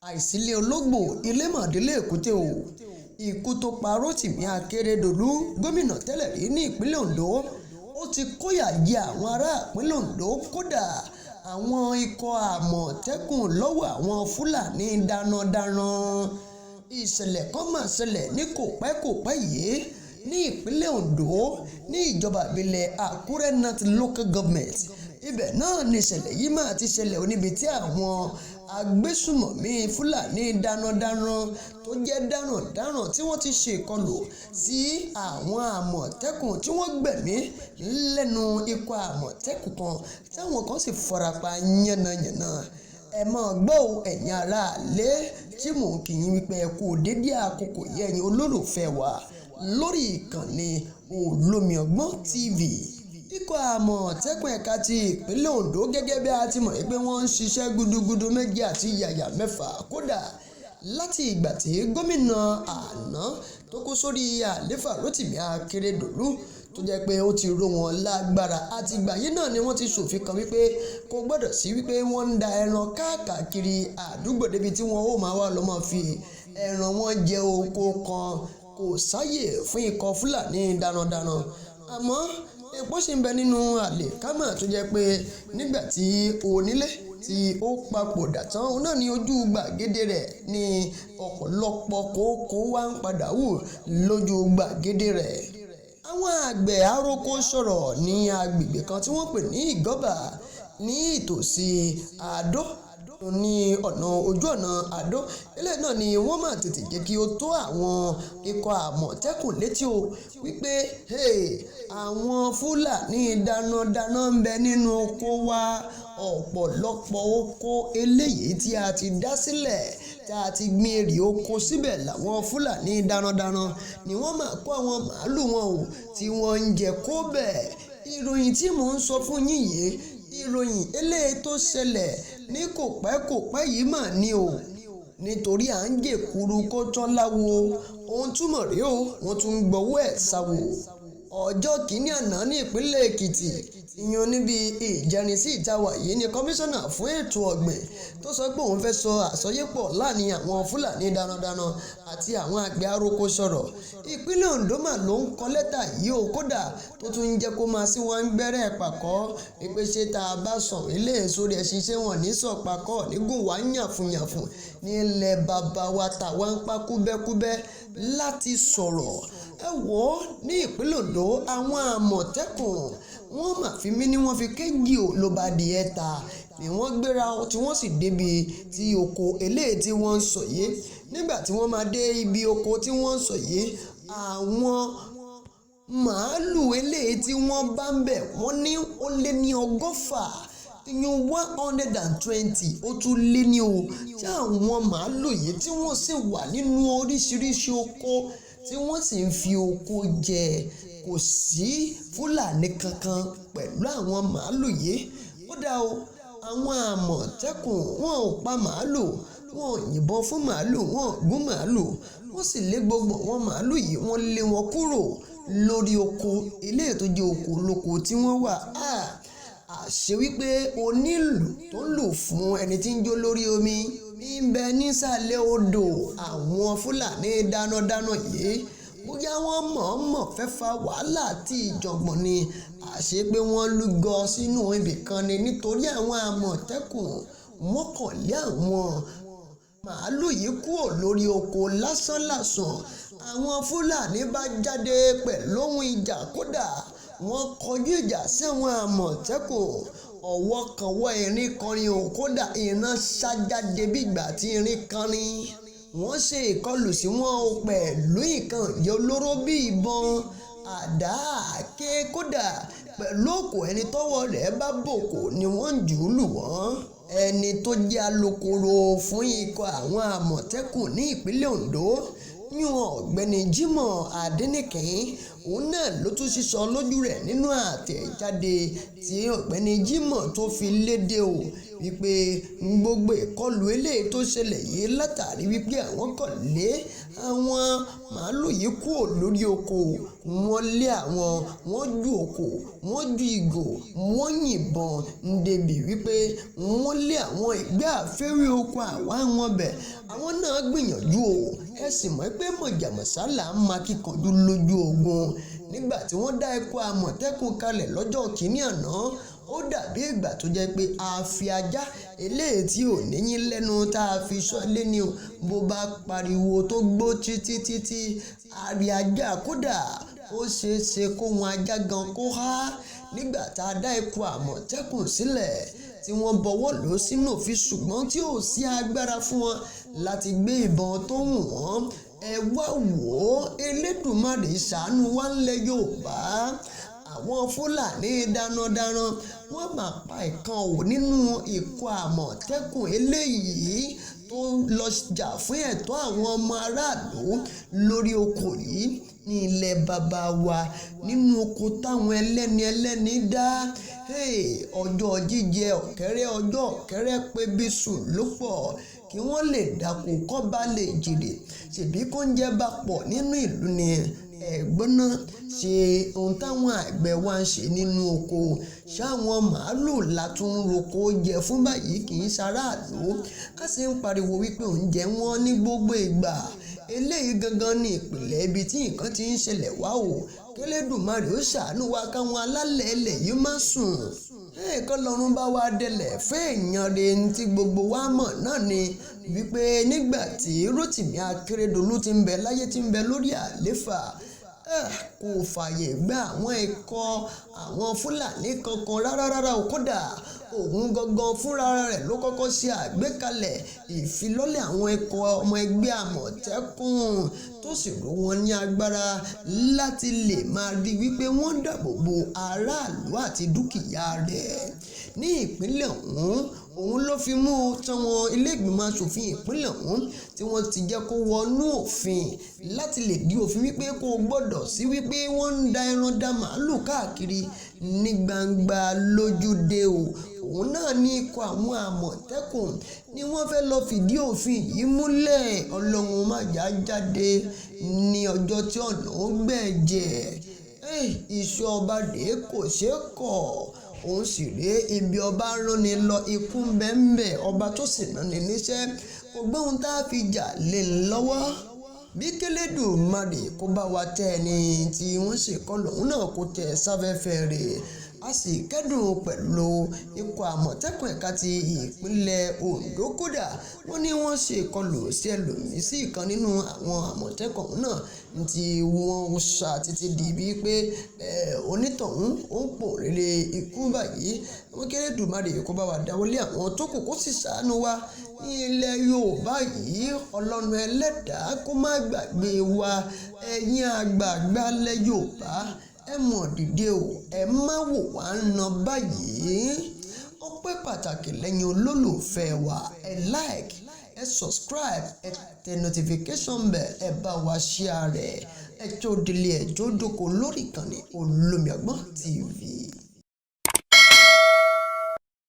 àìsílẹ̀ ológbò ilé mọ̀délé èkúté o. Ikú tó pa Rotimi Akeredolu gómìnà tẹ́lẹ̀ rí ní ìpínlẹ̀ Ondo ó ti kóyà jẹ àwọn ará ìpínlẹ̀ Ondo, kódà àwọn ikọ̀ àmọ̀tẹ́kùn lọ́wọ́ àwọn Fúlàní darandaran. Ìṣẹ̀lẹ̀ kan máa ṣẹlẹ̀ ní kòpẹ́kòpẹ́ yìí ní ìpínlẹ̀ Ondo ní ìjọba ìbílẹ̀ Àkúrẹ́ North Local Government. Ibẹ̀ náà ni ìṣẹ̀lẹ̀ yìí máa ti ṣẹlẹ̀ níbi tí àwọn agbésùmọ̀mí Fúlàní darandaran tó jẹ́ darandaran tí wọ́n ti ṣe ìkọlù sí àwọn àmọ̀tẹ́kùn tí wọ́n gbẹ̀mí lẹ́nu ikọ̀ àmọ̀tẹ́kùn kan táwọn kan sì farapa yánnayànna. Ẹ máa gbọ́ ẹ̀yin aráalé tí mò ń kí yín wípé ẹ kú dédé àkókò yìí ẹ̀yin olólùfẹ́ wa lórí ìkànnì Olómi Ọgbọ́n TV. Ikọ̀ àmọ̀tẹ́kùn ẹ̀ka ti ìpínlẹ̀ Ondo gẹ́gẹ́ bí a ti mọ̀ pé wọ́n ń ṣiṣẹ́ gudugudu méje àti yàyà mẹ́fà, kódà láti ìgbà tí gómìnà àná tó kó sórí àléfà Rotimi Akeredolu tó jẹ́ pé ó ti ró wọn lágbára, àti ìgbà yìí náà ni wọ́n ti ṣòfin kan wípé kò gbọ́dọ̀ sí wípé wọ́n ń da ẹran káàkiri àdúgbò débi tí wọ́n ó máa wá lọ máa fi ẹran wọn jẹ oko kan. Kò sáyè fún ikọ̀ Fúlàní darandaran, àmọ́ epo sì ń bẹ nínú àlìkámà tó jẹ́ pé nígbà tí onílé tí ó papòdà tán òun náà ní ojú gbàgede rẹ̀ ní ọ̀pọ̀lọpọ̀ kókó wá ń padà wù lójú gbàgede rẹ̀. Àwọn àgbẹ̀ àroko sọ̀rọ̀ ní agbègbè kan tí wọ́n pè ní Ìgọ́bà ní ìtòsí Àdó ní ojú ọ̀nà Àdó. Eléyìí náà ni wọ́n máa tètè jẹ́ kí ó tó àwọn ikọ̀ àmọ̀tẹ́kùn létí o wípé àwọn Fúlàní darandaran ń bẹ nínú oko wa. Ọ̀pọ̀lọpọ̀ oko eléyìí tí a ti dá sílẹ̀ tí a ti gbin èrè oko síbẹ̀ làwọn Fúlàní darandaran ni wọ́n máa kó àwọn màálù wọn o tí wọ́n ń jẹ kó bẹ̀. Ìròyìn tí mò ń sọ fún yín yìí, ìròyìn eléyìí tó ṣẹlẹ̀ ní kòpẹ́kòpẹ́ yìí mà ní o, nítorí à ń gèkuru kó tán láwo. Ohun túmọ̀ rí o, wọ́n tún ń gbọ́wọ́ ẹ̀ sáwò. Ọjọ́ kìíní àná ní ìpínlẹ̀ Èkìtì, ìyẹn níbi ìjẹrin sí ìtawà yìí ni kọmíṣánná fún ètò ọ̀gbìn tó sọ pé òun fẹ́ sọ àsọyépọ̀ láàrin àwọn Fúlàní darandaran àti àwọn àgbẹ̀ àroko sọ̀rọ̀. Ìpínlẹ̀ Ondo mà ló ń kọ lẹ́tà yìí o, kódà tó tún ń jẹ́ kó máa sí wọn gbẹ́rẹ́ pàkọ́ wípé ṣé tá a bá sàn ilé èso rẹ̀ ṣiṣẹ́ wọn ní sọ pàkọ́ nígùn wá yànfùnyànfùn ní ilẹ̀ bàbá wa tàwa ń pa kúbẹ́kúbẹ́ láti sọ̀rọ̀. Ẹ wò ó ní ìpínlẹ̀ Ondo àwọn àmọ̀tẹ́kùn wọ́n mà fi mí ní wọ́n fi kéjì ò ló bá di ẹ̀ta ni wọ́n gbéra tí wọ́n sì débi tí oko eléyìí tí wọ́n ń sọ yìí. Nígbà tí wọ́n máa dé ibi oko tí wọ́n ń sọ yìí, àwọn màálù eléyìí tí wọ́n bá ń bẹ̀ wọ́n ní ó lé ní 100, ìyẹn 120 ó tún lé ní o tí àwọn màálù yìí tí wọ́n sì wà nínú oríṣiríṣi oko tí wọ́n sì ń fi oko jẹ. Kò sí Fúlàní kankan pẹ̀lú àwọn màálù yìí. Ó dá o, àwọn àmọ̀tẹ́kùn wọn ò pa màálù, wọn ò yìnbọn fún màálù, wọn ò gún màálù, wọ́n sì lé gbogbo wọn màálù yìí wọ́n lé wọn kúrò lórí oko ilé tó jẹ́ oko olóko tí wọ́n wà. Àṣé wípé onílù tó ń lù fún ẹni tí ń jó lórí omi ń bẹ nísàlẹ̀ odò. Àwọn Fúlàní darandaran yìí bóyá wọ́n mọ̀ọ́mọ̀ fẹ́ fa wàhálà àti ìjọ̀gbọ̀n ni, àṣé pé wọ́n lúgọ sínú ibì kan ni nítorí àwọn àmọ̀tẹ́kùn wọ́n kàn lé àwọn màálù yìí kúrò lórí oko lásánlàsàn. Àwọn Fúlàní bá jáde pẹ̀lú ohun ìjà, kódà wọ́n kọjú ìjà sí àwọn àmọ̀tẹ́kùn. Ọwọ́ kan wọ́ irin kọrin o, kódà iná ṣájáde bí ìgbà tí irin kọrin. Wọ́n ṣe ìkọlù sí wọn o pẹ̀lú nǹkan ìjà olóró bí ìbọn, àdá, àáké, kódà pẹ̀lú òkò ẹni tọ́wọ́ rẹ̀ bá bòkò ni wọ́n ń jù ú lù wọ́n. Ẹni tó jẹ́ alukoro fún ikọ̀ àwọn àmọ̀tẹ́kùn ní ìpínlẹ̀ Ondo yún Ọ̀gbẹ́ni Jimoh Adéníkìn, òun náà ló tún sísọ lójú rẹ̀ nínú àtẹ̀jáde tí ọ̀gbẹ́ni Jimoh tó fi léde o wípé gbogbo ìkọlù eléyìí tó ṣẹlẹ̀ yìí látàrí wípé àwọn kàn lé àwọn màálù yìí kúrò lórí oko, wọ́n lé àwọn, wọ́n ju oko, wọ́n ju ìgò, wọ́n yìnbọn débi wípé wọ́n lé àwọn ìgbẹ́ àfẹ́rí oko àwọn bẹ̀. Àwọn náà gbìyànjú o, ẹ sì mọ̀ pé mọ̀jàmọ̀sálà máa kíkanjú lójú ogun. Nígbà tí wọ́n dá ikọ̀ Àmọ̀tẹ́kùn kalẹ̀ lọ́jọ́ kìíní àná, ó dàbí ìgbà tó jẹ́ pé a fi ajá eléyìí tí ò níyín lẹ́nu tá a fi ṣọ́lé ni o, bó bá pariwo tó gbó títí àrí ajá kódà ó ṣeé ṣe kó wọn ajá gan kó há. Nígbà tá a dá ikọ̀ Àmọ̀tẹ́kùn sílẹ̀ tí wọ́n bọwọ́ lò sínú òfin, ṣùgbọ́n tí ò sí agbára fún wọn láti gbé ìbọn tó wù wọ́n. Ẹ wá wò ó, Elédùmarè ṣàánú wa ńlẹ̀ Yorùbá. Àwọn Fúlàní darandaran wọ́n máa pa ìkan ò nínú ikọ̀ Àmọ̀tẹ́kùn eléyìí tó lọ jà fún ẹ̀tọ́ àwọn ọmọ aráàlú lórí oko yìí ní ilẹ̀ bàbá wa, nínú oko táwọn ẹlẹ́ni dá. Ọjọ́ jíjẹ ọ̀kẹ́rẹ́, ọjọ́ ọ̀kẹ́rẹ́ pé bí sùn ló pọ̀ kí wọ́n lè dáko kọ́ bá lè jèrè. Ṣèbí kó ń jẹ́ bá pọ̀ nínú ìlú ni ẹ̀gbọ́n náà ṣe ohun táwọn àgbẹ̀ wa ń ṣe nínú oko. Ṣáwọn màálù látún roko jẹ fún báyìí kì í ṣaráàlú. A sì ń pariwo wípé oúnjẹ wọn ní gbogbo ìgbà. Eléyìí gangan ní ìpìlẹ̀ ibi tí nǹkan ti ń ṣẹlẹ̀ wá o. K'Elédùmarè ó ṣàánú wa káwọn alálẹ̀ ilẹ̀ yìí má sùn. Kọ́ lọ́run bá wa délẹ̀ fún èèyàn rẹ̀ tí gbogbo wa mọ̀ náà ni wípé nígbà tí Rótìmí Akérédolú ti ń bẹ láyé, ti ń bẹ lórí àléfà, kò fààyè gba àwọn ikọ̀ àwọn Fúlàní kankan rárá o. Kódà òun gangan fúnra rẹ̀ ló kọ́kọ́ ṣe àgbékalẹ̀ ìfilọ́lẹ̀ àwọn ikọ̀ ọmọ ẹgbẹ́ Àmọ̀tẹ́kùn tó sì ró wọn ní agbára láti lè máa rí wípé wọ́n dáàbò bo aráàlú àti dúkìá rẹ̀ ní ìpínlẹ̀ ọ̀hún. Òun ló fi mú táwọn ilé ìgbìmọ̀ aṣòfin ìpínlẹ̀ ọ̀hún tí wọ́n ti jẹ́ kó wọnú òfin láti lè di òfin wípé kò gbọ́dọ̀ sí wípé wọ́n ń da ẹran da màálù káàkiri ní gbangba lójúde o. Òun náà ní ikọ̀ àwọn Àmọ̀tẹ́kùn ni wọ́n fẹ́ lọ fìdí òfin yìí múlẹ̀. Ọlọ́run má jà jáde ní ọjọ́ tí ọ̀nà ó gbẹ̀jẹ̀. Iṣẹ́ ọba rèé kò ṣeé kọ̀. Òun sì rèé, ibi ọba rán ni lọ ikú ń bẹ ọba tó sì rán ni níṣẹ́ kò gbóhun tá a fi jà lé lọ́wọ́. Bí k'Elédùmarè kó bá wa tẹ́ ẹni tí wọ́n ṣèkọlù òun náà kó tẹ̀ sáfẹ́fẹ́ rẹ̀. A sì kẹ́dùn pẹ̀lú ikọ̀ Àmọ̀tẹ́kùn ẹ̀ka ti ìpínlẹ̀ Ondo. Kódà wọ́n ní wọ́n ṣe ìkọlù sí ẹlòmíì sí ìkan nínú àwọn Àmọ̀tẹ́kùn náà tí wọ́n ṣá títí di bíi pé onítọ̀hún ó ń pò rere ikú báyìí. Wọ́n k'Elédùmarè kó bá wa dáwọ́lé àwọn tó kù kó sì ṣàánú wa ní ilẹ̀ Yorùbá yìí. Ọlọ́run Ẹlẹ́dàá kó má gbàgbé wa. Ẹ̀yin àgbààgbà ilẹ̀ Yorùbá, ẹ mọ̀ dìde o, ẹ má wò wá ná báyìí. Ọpẹ́ pàtàkì lẹ́yìn olólùfẹ́ wa. Ẹ like, ẹ subscribe, ẹ tẹ notification bell, ẹ bá wa share rẹ̀. Ẹ tó délé ẹ jó dóko lórí ìkànnì Olómi Ọgbọ́n TV.